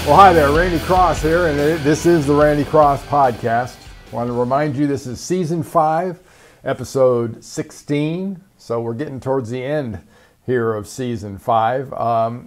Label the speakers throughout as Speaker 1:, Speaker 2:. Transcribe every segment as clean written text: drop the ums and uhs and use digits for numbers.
Speaker 1: Well, hi there, Randy Cross here, and this is the Randy Cross Podcast. I want to remind you this is Season 5, Episode 16, so we're getting towards the end here of Season 5.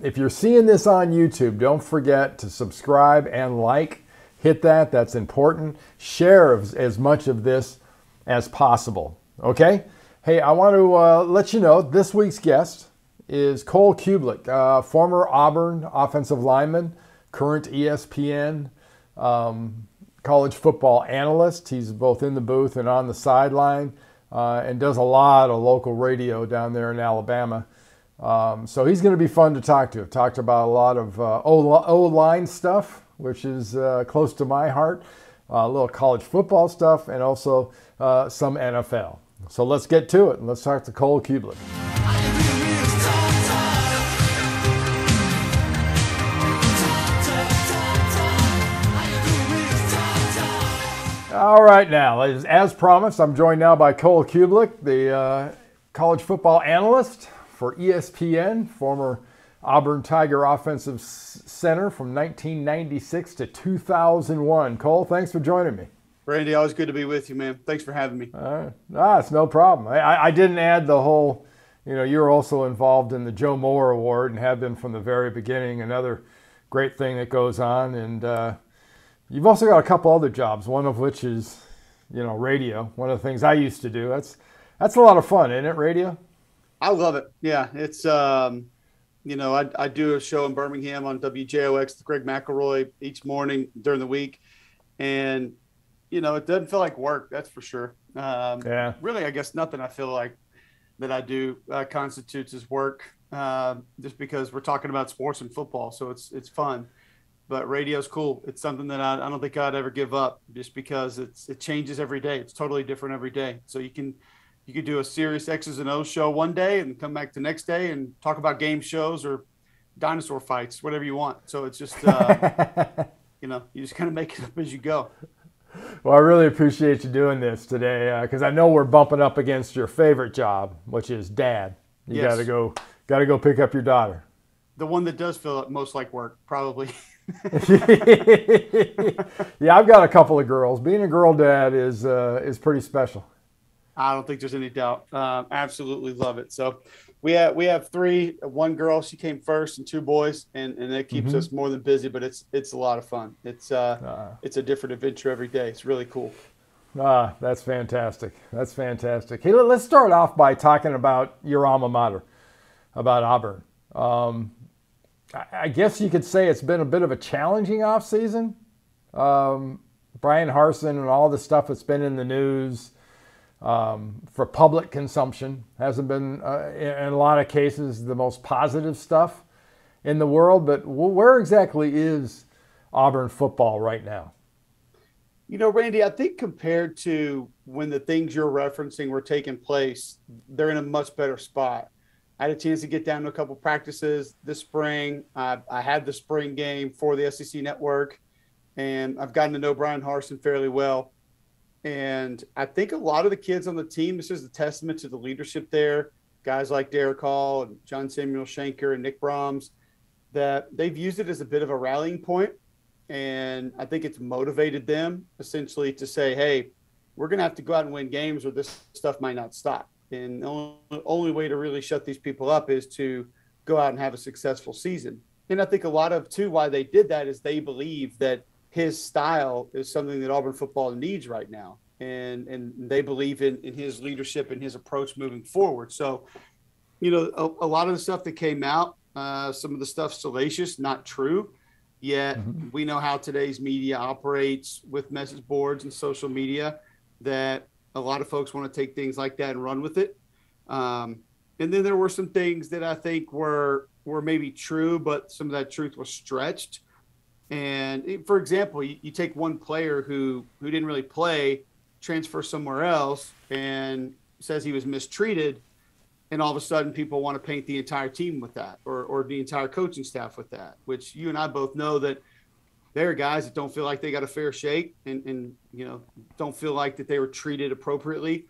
Speaker 1: If you're seeing this on YouTube, don't forget to subscribe and like. Hit that, that's important. Share as much of this as possible, okay? Hey, I want to let you know this week's guest is Cole Cubelic, former Auburn offensive lineman, current ESPN college football analyst. He's both in the booth and on the sideline and does a lot of local radio down there in Alabama. So he's going to be fun to talk to. Talked about a lot of O-line stuff, which is close to my heart, a little college football stuff, and also some NFL. So let's get to it, and let's talk to Cole Cubelic. All right, now, as promised, I'm joined now by Cole Cubelic, the college football analyst for ESPN, former Auburn Tiger offensive center from 1996 to 2001. Cole, thanks for joining me.
Speaker 2: Randy, always good to be with you, man. Thanks for having me.
Speaker 1: It's no problem. I didn't add the whole, you're also involved in the Joe Moore Award and have been from the very beginning, another great thing that goes on. And you've also got a couple other jobs, one of which is, radio. One of the things I used to do. That's a lot of fun, isn't it, radio?
Speaker 2: I love it. Yeah, it's, I do a show in Birmingham on WJOX with Greg McElroy each morning during the week. And, it doesn't feel like work, that's for sure.
Speaker 1: Yeah.
Speaker 2: Really, I guess nothing I feel like that I do constitutes as work just because we're talking about sports and football. So it's fun. But radio's cool. It's something that I don't think I'd ever give up just because it changes every day. It's totally different every day. So you could do a serious X's and O's show one day and come back the next day and talk about game shows or dinosaur fights, whatever you want. So it's just, you just kind of make it up as you go.
Speaker 1: Well, I really appreciate you doing this today because I know we're bumping up against your favorite job, which is dad. You
Speaker 2: Yes.
Speaker 1: gotta go pick up your daughter.
Speaker 2: The one that does feel most like work, probably.
Speaker 1: Yeah, I've got a couple of girls. Being a girl dad is pretty special.
Speaker 2: I don't think there's any doubt. Absolutely love it. So we have three, one girl, she came first, and two boys, and that keeps us more than busy, but it's a lot of fun. It's a different adventure every day. It's really cool.
Speaker 1: That's fantastic. That's fantastic. Hey, let's start off by talking about your alma mater, about Auburn. I guess you could say it's been a bit of a challenging offseason. Brian Harsin and all the stuff that's been in the news for public consumption hasn't been, in a lot of cases, the most positive stuff in the world. But where exactly is Auburn football right now?
Speaker 2: Randy, I think compared to when the things you're referencing were taking place, they're in a much better spot. I had a chance to get down to a couple practices this spring. I had the spring game for the SEC Network, and I've gotten to know Brian Harsin fairly well. And I think a lot of the kids on the team, this is a testament to the leadership there, guys like Derek Hall and John Samuel Shanker and Nick Brahms, that they've used it as a bit of a rallying point. And I think it's motivated them essentially to say, hey, we're going to have to go out and win games or this stuff might not stop. And the only way to really shut these people up is to go out and have a successful season. And I think a lot of, too, why they did that is they believe that his style is something that Auburn football needs right now. And they believe in his leadership and his approach moving forward. So, a lot of the stuff that came out, some of the stuff salacious, not true. Yet we know how today's media operates with message boards and social media, that a lot of folks want to take things like that and run with it. And then there were some things that I think were maybe true, but some of that truth was stretched. And for example, you take one player who didn't really play, transfer somewhere else, and says he was mistreated, and all of a sudden people want to paint the entire team with that, or the entire coaching staff with that, which you and I both know that there are guys that don't feel like they got a fair shake and don't feel like that they were treated appropriately.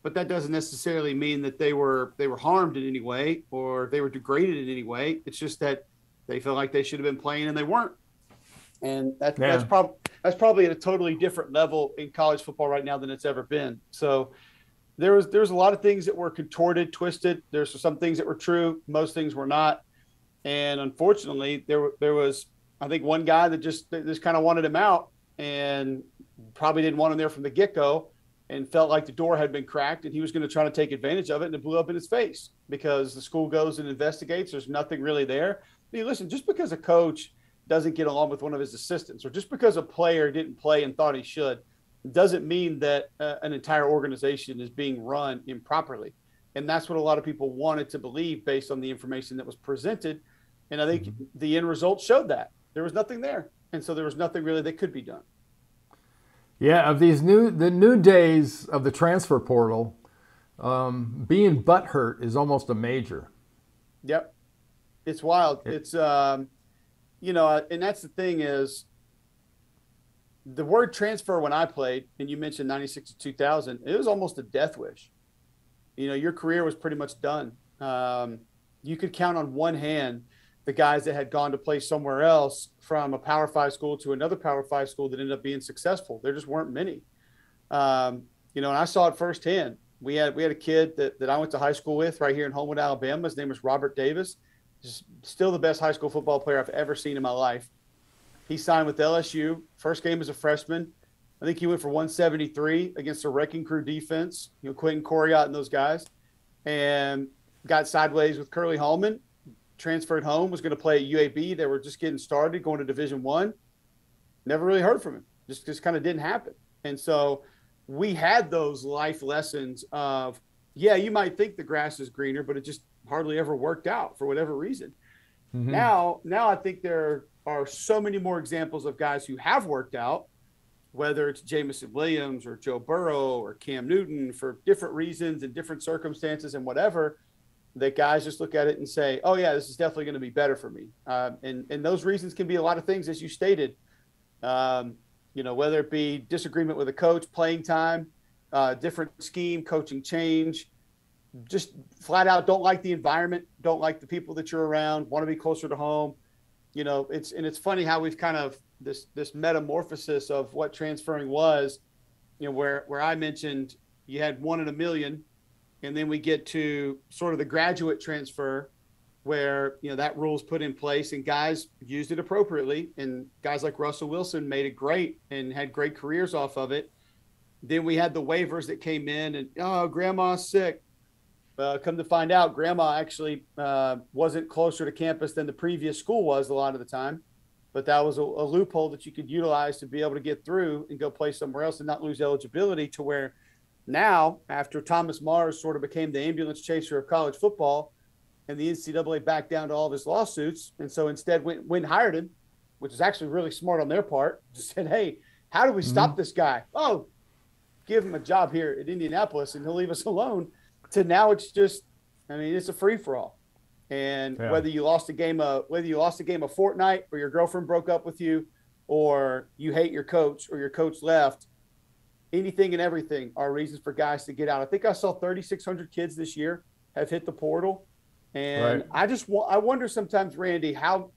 Speaker 2: But that doesn't necessarily mean that they were harmed in any way or they were degraded in any way. It's just that they felt like they should have been playing and they weren't. And that's probably at a totally different level in college football right now than it's ever been. So there's a lot of things that were contorted, twisted. There's some things that were true. Most things were not. And unfortunately, there was, I think, one guy that just kind of wanted him out and probably didn't want him there from the get-go and felt like the door had been cracked and he was going to try to take advantage of it, and it blew up in his face because the school goes and investigates. There's nothing really there. I mean, listen, just because a coach doesn't get along with one of his assistants or just because a player didn't play and thought he should doesn't mean that an entire organization is being run improperly. And that's what a lot of people wanted to believe based on the information that was presented. And I think the end result showed that there was nothing there. And so there was nothing really that could be done.
Speaker 1: Yeah, of the new days of the transfer portal, being butthurt is almost a major.
Speaker 2: Yep. It's wild. It's, and that's the thing is the word transfer when I played, and you mentioned 96 to 2000, it was almost a death wish. Your career was pretty much done. You could count on one hand the guys that had gone to play somewhere else from a Power 5 school to another Power 5 school that ended up being successful. There just weren't many. And I saw it firsthand. We had a kid that I went to high school with right here in Homewood, Alabama. His name was Robert Davis. He's still the best high school football player I've ever seen in my life. He signed with LSU. First game as a freshman. I think he went for 173 against a wrecking crew defense, Quentin Coriat and those guys, and got sideways with Curly Hallman. Transferred home, was going to play at UAB. They were just getting started, going to Division I. Never really heard from him. Just kind of didn't happen. And so we had those life lessons of, you might think the grass is greener, but it just hardly ever worked out for whatever reason. Mm-hmm. Now I think there are so many more examples of guys who have worked out, whether it's Jamison Williams or Joe Burrow or Cam Newton, for different reasons and different circumstances and whatever, that guys just look at it and say, oh, yeah, this is definitely going to be better for me. And those reasons can be a lot of things, as you stated, whether it be disagreement with a coach, playing time, different scheme, coaching change, just flat out don't like the environment, don't like the people that you're around, want to be closer to home. It's funny how we've kind of this metamorphosis of what transferring was, where I mentioned you had 1 in a million. And then we get to sort of the graduate transfer where, that rule's put in place and guys used it appropriately. And guys like Russell Wilson made it great and had great careers off of it. Then we had the waivers that came in and, grandma's sick. Come to find out, grandma actually wasn't closer to campus than the previous school was a lot of the time. But that was a loophole that you could utilize to be able to get through and go play somewhere else and not lose eligibility, to where now, after Thomas Mars sort of became the ambulance chaser of college football and the NCAA backed down to all of his lawsuits, and so instead went and hired him, which is actually really smart on their part, said, hey, how do we stop this guy? Oh, give him a job here at Indianapolis and he'll leave us alone. To now it's just, it's a free-for-all. And whether you lost a game a fortnight, or your girlfriend broke up with you, or you hate your coach, or your coach left, anything and everything are reasons for guys to get out. I think I saw 3,600 kids this year have hit the portal. And I wonder sometimes, Randy, how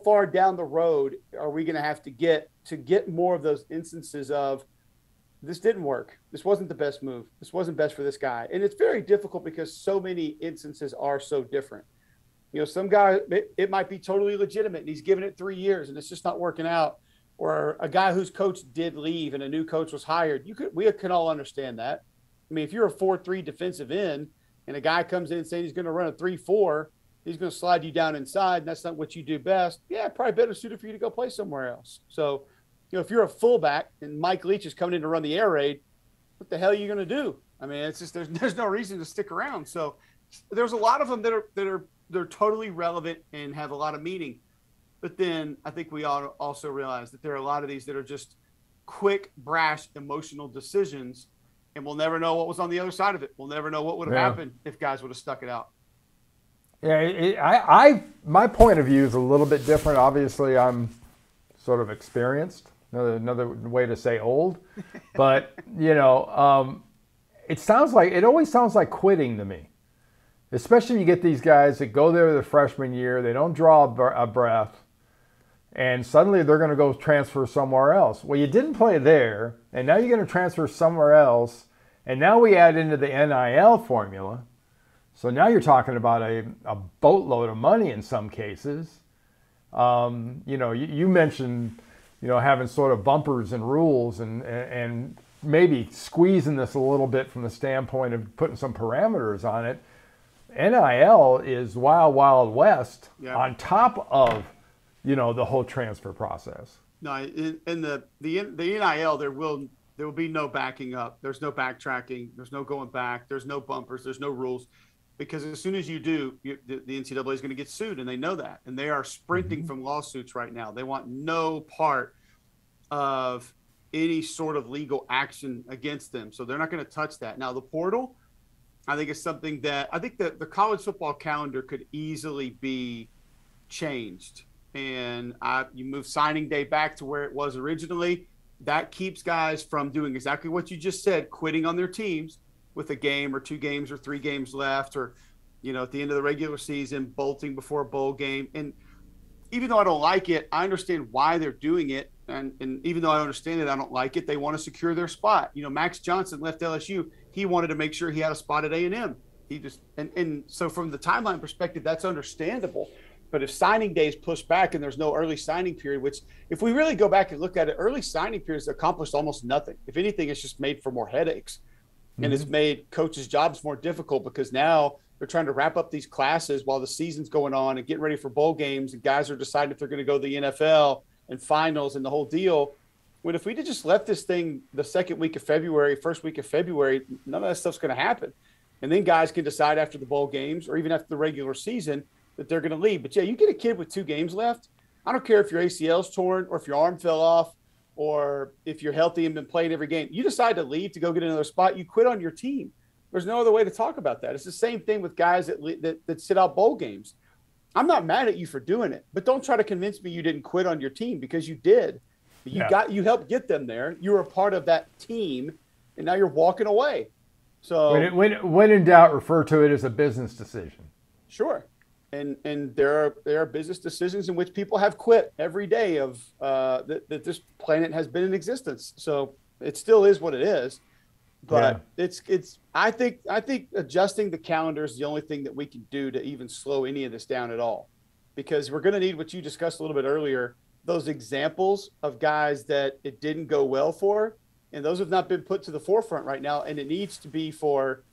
Speaker 2: far down the road are we going to have to get more of those instances of, this didn't work. This wasn't the best move. This wasn't best for this guy. And it's very difficult because so many instances are so different. Some guy, it might be totally legitimate and he's given it 3 years and it's just not working out. Or a guy whose coach did leave and a new coach was hired. We can all understand that. If you're a 4-3 defensive end and a guy comes in saying he's going to run a 3-4, he's going to slide you down inside, and that's not what you do best. Yeah, probably better suited for you to go play somewhere else. So, if you're a fullback and Mike Leach is coming in to run the air raid, what the hell are you going to do? It's just there's no reason to stick around. So, there's a lot of them that are totally relevant and have a lot of meaning. But then I think we all also realize that there are a lot of these that are just quick, brash, emotional decisions, and we'll never know what was on the other side of it. We'll never know what would have happened if guys would have stuck it out.
Speaker 1: Yeah, my point of view is a little bit different. Obviously, I'm sort of experienced. Another way to say old, but it always sounds like quitting to me. Especially you get these guys that go there their freshman year, they don't draw a breath. and suddenly they're going to go transfer somewhere else. Well, you didn't play there, and now you're going to transfer somewhere else, and now we add into the NIL formula. So now you're talking about a boatload of money in some cases. You mentioned, having sort of bumpers and rules and maybe squeezing this a little bit from the standpoint of putting some parameters on it. NIL is wild, wild west on top of, the whole transfer process.
Speaker 2: No, in the NIL, there will be no backing up. There's no backtracking. There's no going back. There's no bumpers. There's no rules. Because as soon as you do, the NCAA is going to get sued, and they know that. And they are sprinting from lawsuits right now. They want no part of any sort of legal action against them. So they're not going to touch that. Now, the portal, I think, is something that I think that the college football calendar could easily be changed. And you move signing day back to where it was originally. That keeps guys from doing exactly what you just said, quitting on their teams with a game or 2 games or 3 games left, or, at the end of the regular season, bolting before a bowl game. And even though I don't like it, I understand why they're doing it. And even though I understand it, I don't like it. They want to secure their spot. Max Johnson left LSU. He wanted to make sure he had a spot at A&M. He just, and so from the timeline perspective, that's understandable. But if signing day is pushed back and there's no early signing period, which if we really go back and look at it, early signing periods accomplished almost nothing. If anything, it's just made for more headaches. And it's made coaches' jobs more difficult because now they're trying to wrap up these classes while the season's going on and getting ready for bowl games. And guys are deciding if they're going to go to the NFL and finals and the whole deal. When if we'd have just left this thing the second week of February, first week of February, none of that stuff's going to happen. And then guys can decide after the bowl games or even after the regular season that they're going to leave. But, you get a kid with 2 games left. I don't care if your ACL's torn or if your arm fell off, or if you're healthy and been playing every game, you decide to leave to go get another spot, you quit on your team. There's no other way to talk about that. It's the same thing with guys that sit out bowl games. I'm not mad at you for doing it, but don't try to convince me you didn't quit on your team, because you did. You helped get them there. You were a part of that team, and now you're walking away. So
Speaker 1: when in doubt, refer to it as a business decision.
Speaker 2: Sure. And there are business decisions in which people have quit every day of that this planet has been in existence. So it still is what it is. But I think adjusting the calendar is the only thing that we can do to even slow any of this down at all, because we're going to need what you discussed a little bit earlier, those examples of guys that it didn't go well for, and those have not been put to the forefront right now. And it needs to be for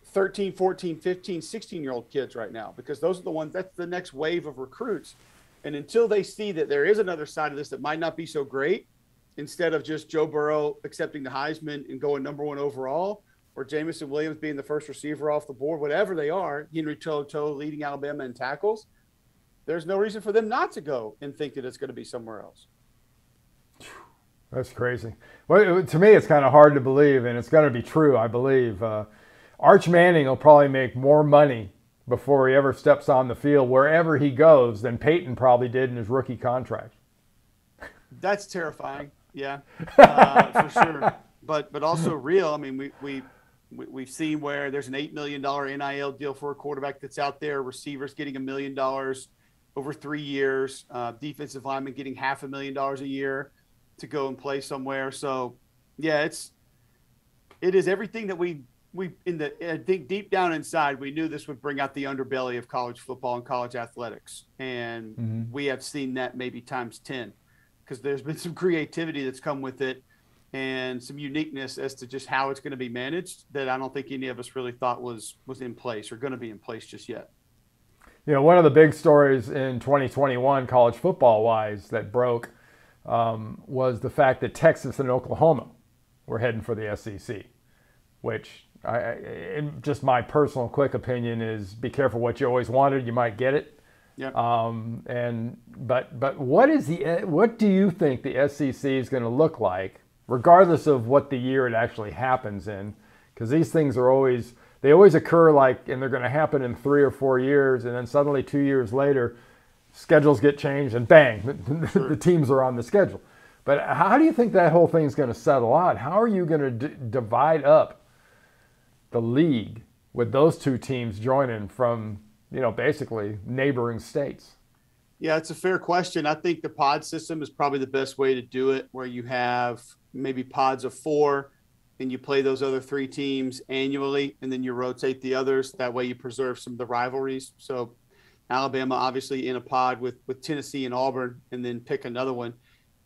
Speaker 2: 13, 14, 15, 16-year-old kids right now, because those are the ones, that's the next wave of recruits. And until they see that there is another side of this that might not be so great, instead of just Joe Burrow accepting the Heisman and going number 1 overall, or Jamison Williams being the first receiver off the board, whatever they are, Henry To'oTo'o leading Alabama in tackles, there's no reason for them not to go and think that it's going to be somewhere else.
Speaker 1: That's crazy. Well, to me, it's kind of hard to believe, and it's going to be true, I believe. Arch Manning will probably make more money before he ever steps on the field wherever he goes than Peyton probably did in his rookie contract.
Speaker 2: That's terrifying. Yeah, for sure. But also real. I mean, we've seen where there's an $8 million NIL deal for a quarterback that's out there, receivers getting $1 million over 3 years, defensive linemen getting $500,000 a year to go and play somewhere. So yeah, it is everything that I think deep down inside, we knew this would bring out the underbelly of college football and college athletics. And we have seen that maybe times 10, because there's been some creativity that's come with it and some uniqueness as to just how it's going to be managed that I don't think any of us really thought was in place or going to be in place just yet.
Speaker 1: One of the big stories in 2021 college football wise that broke was the fact that Texas and Oklahoma were heading for the SEC, which just my personal quick opinion is be careful what you always wanted. You might get it.
Speaker 2: Yep.
Speaker 1: But what do you think the SEC is going to look like, regardless of what the year it actually happens in? Because these things always occur and they're going to happen in 3 or 4 years, and then suddenly 2 years later, schedules get changed and bang, the teams are on the schedule. But how do you think that whole thing is going to settle out? How are you going to divide up the league with those 2 teams joining from, basically neighboring states?
Speaker 2: Yeah, it's a fair question. I think the pod system is probably the best way to do it, where you have maybe pods of 4 and you play those other 3 teams annually, and then you rotate the others. That way you preserve some of the rivalries. So Alabama obviously in a pod with Tennessee and Auburn, and then pick another one.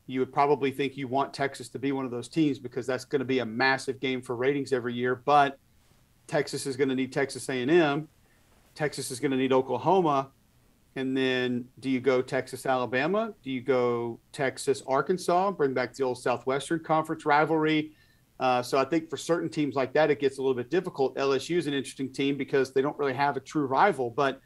Speaker 2: You would probably think you want Texas to be one of those teams because that's going to be a massive game for ratings every year. But Texas is going to need Texas A&M. Texas is going to need Oklahoma. And then do you go Texas, Alabama? Do you go Texas, Arkansas? Bring back the old Southwestern Conference rivalry. So I think for certain teams like that, it gets a little bit difficult. LSU is an interesting team because they don't really have a true rival, but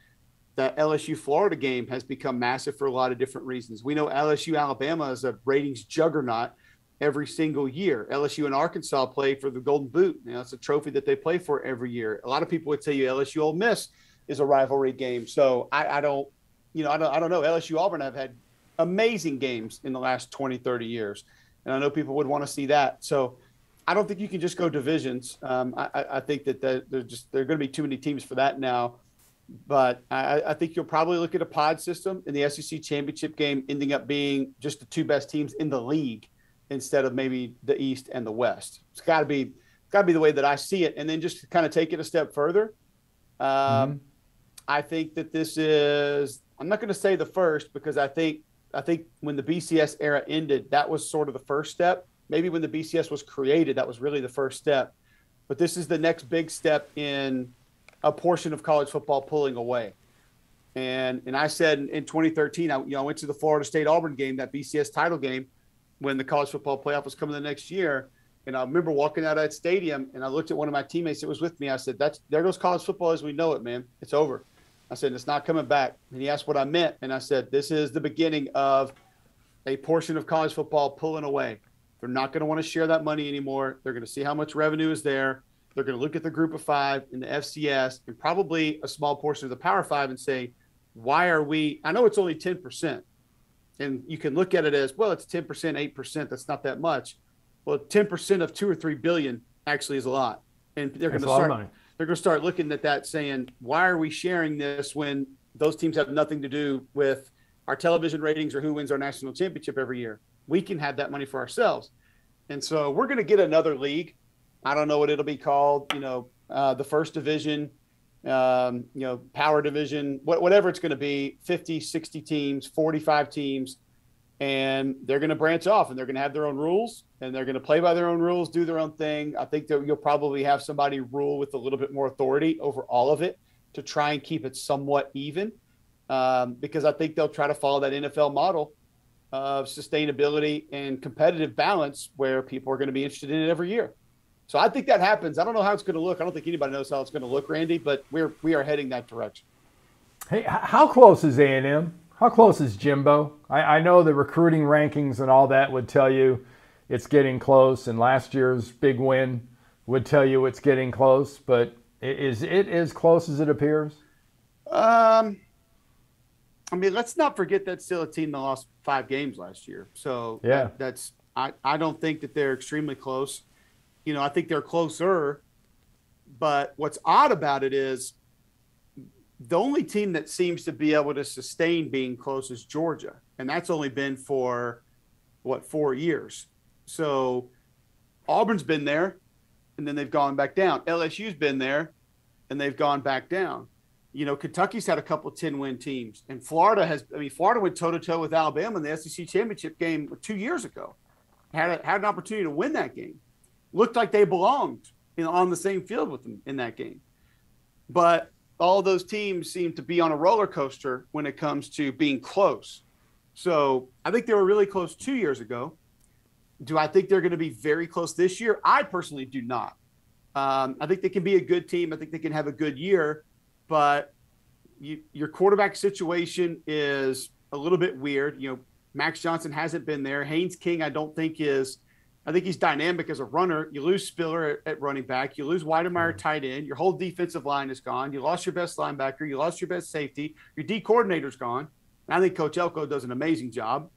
Speaker 2: the LSU-Florida game has become massive for a lot of different reasons. We know LSU-Alabama is a ratings juggernaut every single year. LSU and Arkansas play for the Golden Boot. It's a trophy that they play for every year. A lot of people would tell you LSU-Ole Miss is a rivalry game. So I don't know. LSU-Auburn have had amazing games in the last 20, 30 years. And I know people would want to see that. So I don't think you can just go divisions. I think that there are going to be too many teams for that now. But I think you'll probably look at a pod system in the SEC championship game ending up being just the 2 best teams in the league instead of maybe the East and the West. It's got to be the way that I see it. And then just to kind of take it a step further, I think that this is, I'm not going to say the first, because I think when the BCS era ended, that was sort of the first step. Maybe when the BCS was created, that was really the first step. But this is the next big step in a portion of college football pulling away. And I said in 2013, I went to the Florida State Auburn game, that BCS title game, when the college football playoff was coming the next year. And I remember walking out of that stadium, and I looked at one of my teammates that was with me. I said, there goes college football as we know it, man. It's over. I said, it's not coming back. And he asked what I meant. And I said, this is the beginning of a portion of college football pulling away. They're not going to want to share that money anymore. They're going to see how much revenue is there. They're going to look at the group of 5 in the FCS and probably a small portion of the Power 5 and say, why are we – I know it's only 10%. And you can look at it as, well, it's 10%, 8%. That's not that much. Well, 10% of $2 or $3 billion actually is a lot. And they're going to start looking at that saying, why are we sharing this when those teams have nothing to do with our television ratings or who wins our national championship every year? We can have that money for ourselves. And so we're going to get another league. I don't know what it'll be called, the first division, power division, whatever it's going to be, 50, 60 teams, 45 teams. And they're going to branch off, and they're going to have their own rules, and they're going to play by their own rules, do their own thing. I think that you'll probably have somebody rule with a little bit more authority over all of it to try and keep it somewhat even, because I think they'll try to follow that NFL model of sustainability and competitive balance where people are going to be interested in it every year. So I think that happens. I don't know how it's going to look. I don't think anybody knows how it's going to look, Randy, but we are heading that direction.
Speaker 1: Hey, how close is A&M? How close is Jimbo? I know the recruiting rankings and all that would tell you it's getting close, and last year's big win would tell you it's getting close, but is it as close as it appears?
Speaker 2: I mean, let's not forget that's still a team that lost 5 games last year. So yeah, I don't think that they're extremely close. I think they're closer, but what's odd about it is the only team that seems to be able to sustain being close is Georgia. And that's only been for 4 years. So Auburn's been there and then they've gone back down. LSU's been there and they've gone back down. Kentucky's had a couple 10-win teams, and Florida went toe-to-toe with Alabama in the SEC championship game 2 years ago. Had an opportunity to win that game. Looked like they belonged on the same field with them in that game. But all those teams seem to be on a roller coaster when it comes to being close. So I think they were really close 2 years ago. Do I think they're going to be very close this year? I personally do not. I think they can be a good team. I think they can have a good year. But your quarterback situation is a little bit weird. Max Johnson hasn't been there. Haynes King, I think he's dynamic as a runner. You lose Spiller at running back. You lose Weidemeyer tight end. Your whole defensive line is gone. You lost your best linebacker. You lost your best safety. Your D coordinator's gone. And I think Coach Elko does an amazing job.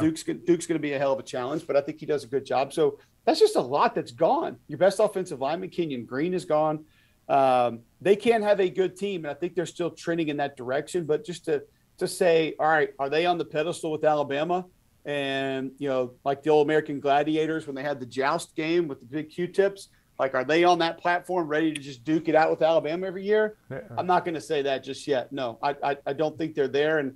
Speaker 2: Duke's going to be a hell of a challenge, but I think he does a good job. So that's just a lot that's gone. Your best offensive lineman, Kenyon Green, is gone. They can have a good team, and I think they're still trending in that direction. But just to to say, all right, are they on the pedestal with Alabama? And, like the old American Gladiators when they had the joust game with the big Q-tips, like, are they on that platform ready to just duke it out with Alabama every year? Yeah. I'm not going to say that just yet. No, I don't think they're there. And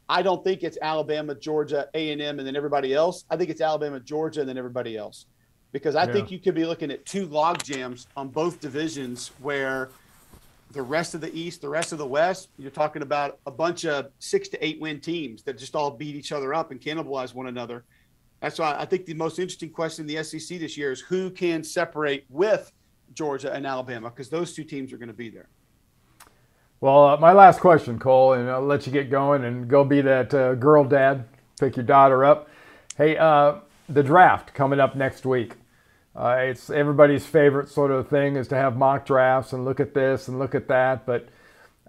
Speaker 2: I don't think it's Alabama, Georgia, A&M, and then everybody else. I think it's Alabama, Georgia, and then everybody else. Because I think you could be looking at 2 log jams on both divisions where the rest of the East, the rest of the West, you're talking about a bunch of 6 to 8 win teams that just all beat each other up and cannibalize one another. That's why I think the most interesting question in the SEC this year is who can separate with Georgia and Alabama, because those 2 teams are going to be there.
Speaker 1: Well, my last question, Cole, and I'll let you get going and go be that girl dad, pick your daughter up. Hey, the draft coming up next week. It's everybody's favorite sort of thing is to have mock drafts and look at this and look at that. But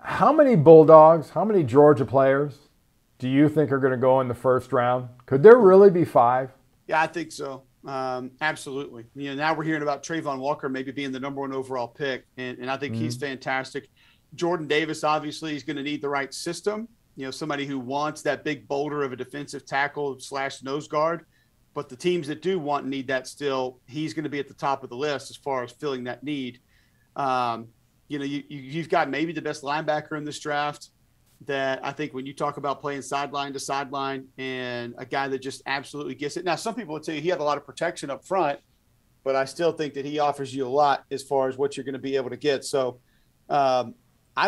Speaker 1: how many Bulldogs, how many Georgia players do you think are going to go in the first round? Could there really be 5?
Speaker 2: Yeah, I think so. Absolutely. Now we're hearing about Trayvon Walker maybe being the number 1 overall pick, and I think he's fantastic. Jordan Davis, obviously, is going to need the right system. Somebody who wants that big boulder of a defensive tackle / nose guard. But the teams that do want and need that still, he's going to be at the top of the list as far as filling that need. You've got maybe the best linebacker in this draft that I think when you talk about playing sideline to sideline and a guy that just absolutely gets it. Now, some people would say he had a lot of protection up front, but I still think that he offers you a lot as far as what you're going to be able to get. So I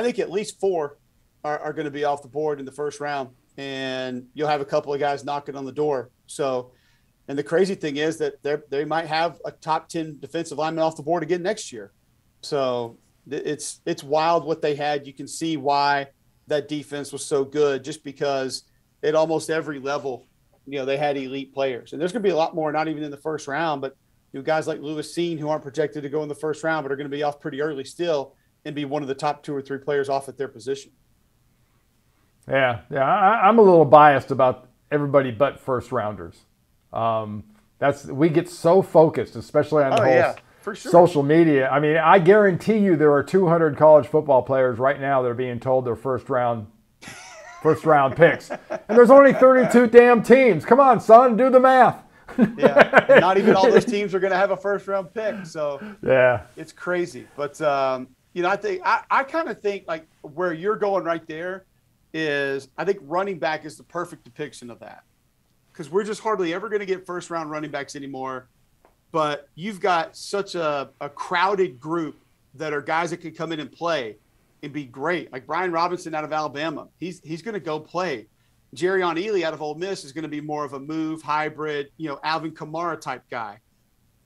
Speaker 2: think at least 4 are going to be off the board in the first round, and you'll have a couple of guys knocking on the door. So, and the crazy thing is that they might have a top 10 defensive lineman off the board again next year. So it's wild what they had. You can see why that defense was so good, just because at almost every level, they had elite players. And there's going to be a lot more, not even in the first round, but guys like Lewis Seen who aren't projected to go in the first round, but are going to be off pretty early still and be one of the top 2 or 3 players off at their position.
Speaker 1: Yeah. I'm a little biased about everybody but first rounders. We get so focused, especially on the whole
Speaker 2: for sure.
Speaker 1: Social media. I mean, I guarantee you there are 200 college football players right now that are being told they're first round picks, and there's only 32 damn teams. Come on, son, do the math.
Speaker 2: Yeah, not even all those teams are going to have a first round pick. So
Speaker 1: yeah,
Speaker 2: it's crazy. But I kind of think like where you're going right there is I think running back is the perfect depiction of that. Because we're just hardly ever going to get first-round running backs anymore. But you've got such a crowded group that are guys that can come in and play and be great. Like Brian Robinson out of Alabama. He's going to go play. Jerrion Ealy out of Ole Miss is going to be more of a move, hybrid, Alvin Kamara type guy.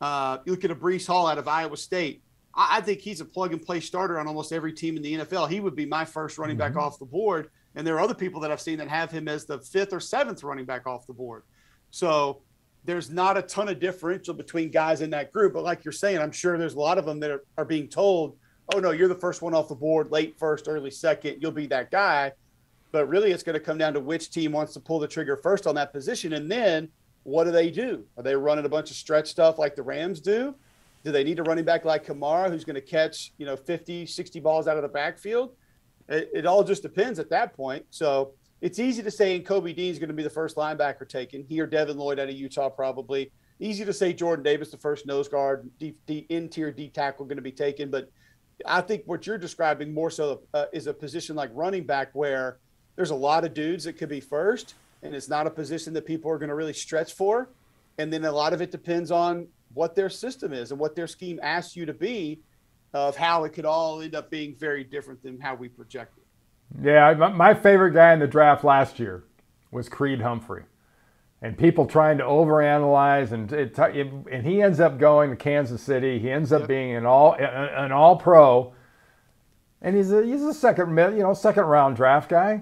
Speaker 2: You look at a Breece Hall out of Iowa State. I think he's a plug-and-play starter on almost every team in the NFL. He would be my first running back off the board. And there are other people that I've seen that have him as the 5th or 7th running back off the board. So there's not a ton of differential between guys in that group. But like you're saying, I'm sure there's a lot of them that are being told, oh, no, you're the first one off the board, late first, early second. You'll be that guy. But really it's going to come down to which team wants to pull the trigger first on that position. And then what do they do? Are they running a bunch of stretch stuff like the Rams do? Do they need a running back like Kamara who's going to catch, 50, 60 balls out of the backfield? It all just depends at that point. So it's easy to say Kobe Dean's going to be the first linebacker taken. He or Devin Lloyd out of Utah probably. Easy to say Jordan Davis, the first nose guard, interior D tackle going to be taken. But I think what you're describing more so is a position like running back where there's a lot of dudes that could be first, and it's not a position that people are going to really stretch for. And then a lot of it depends on what their system is and what their scheme asks you to be, of how it could all end up being very different than how we projected.
Speaker 1: Yeah, my favorite guy in the draft last year was Creed Humphrey. And people trying to overanalyze, and he ends up going to Kansas City. He ends up being an all-pro. And he's a second round draft guy.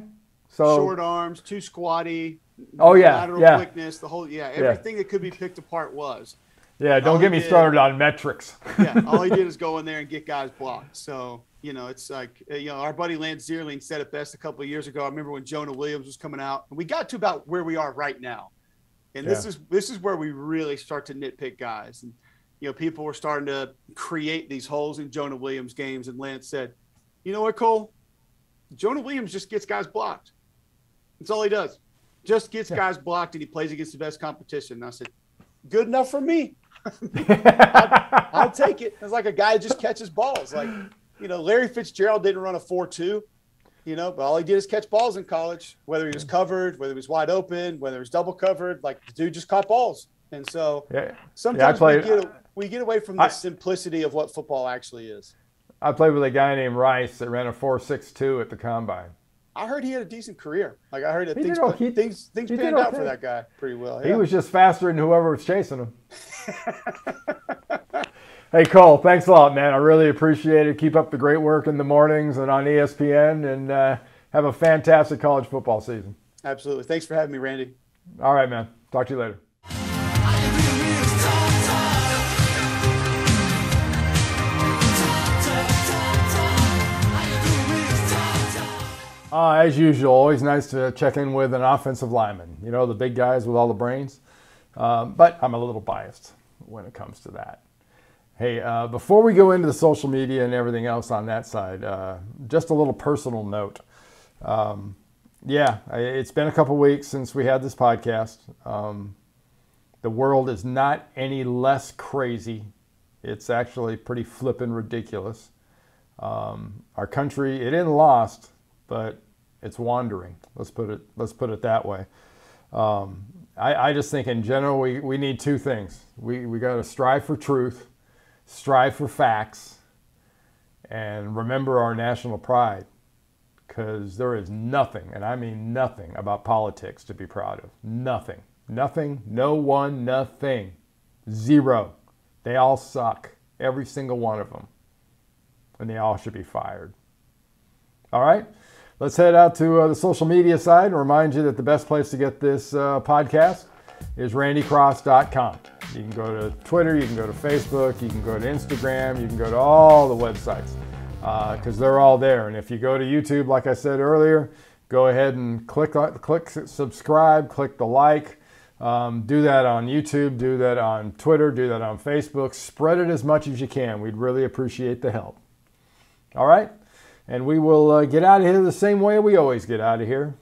Speaker 1: So
Speaker 2: short arms, too squatty.
Speaker 1: Lateral
Speaker 2: quickness, the whole everything that could be picked apart was.
Speaker 1: Yeah, don't get me started on metrics.
Speaker 2: All he did is go in there and get guys blocked. So, it's like, our buddy Lance Zierling said it best a couple of years ago. I remember when Jonah Williams was coming out, and we got to about where we are right now. And this is where we really start to nitpick guys. And, people were starting to create these holes in Jonah Williams games. And Lance said, you know what, Cole? Jonah Williams just gets guys blocked. That's all he does. Just gets guys blocked, and he plays against the best competition. And I said, good enough for me. I'll take it. It's like a guy who just catches balls. Like, Larry Fitzgerald didn't run a 4.2, but all he did is catch balls in college, whether he was covered, whether he was wide open, whether he was double covered. Like, the dude just caught balls. And so sometimes we get away from the simplicity of what football actually is.
Speaker 1: I played with a guy named Rice that ran a 4.62 at the combine.
Speaker 2: I heard he had a decent career. Like, I heard that things
Speaker 1: panned
Speaker 2: out for that guy pretty well. Yeah.
Speaker 1: He was just faster than whoever was chasing him. Hey, Cole, thanks a lot, man. I really appreciate it. Keep up the great work in the mornings and on ESPN, and have a fantastic college football season.
Speaker 2: Absolutely. Thanks for having me, Randy.
Speaker 1: All right, man. Talk to you later. As usual, always nice to check in with an offensive lineman. The big guys with all the brains. But I'm a little biased when it comes to that. Hey, before we go into the social media and everything else on that side, just a little personal note. It's been a couple weeks since we had this podcast. The world is not any less crazy. It's actually pretty flippin' ridiculous. Our country, it isn't lost, but it's wandering. Let's put it that way. I just think in general we need two things. We got to strive for truth, strive for facts, and remember our national pride, because there is nothing, and I mean nothing, about politics to be proud of. Nothing. No one, nothing. Zero. They all suck. Every single one of them. And they all should be fired. All right? Let's head out to the social media side and remind you that the best place to get this podcast is randycross.com. You can go to Twitter, you can go to Facebook, you can go to Instagram, you can go to all the websites, because they're all there. And if you go to YouTube, like I said earlier, go ahead and click subscribe, click the like. Do that on YouTube, do that on Twitter, do that on Facebook. Spread it as much as you can. We'd really appreciate the help. All right? And we will get out of here the same way we always get out of here.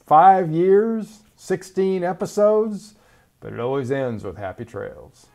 Speaker 1: 5 years, 16 episodes, but it always ends with happy trails.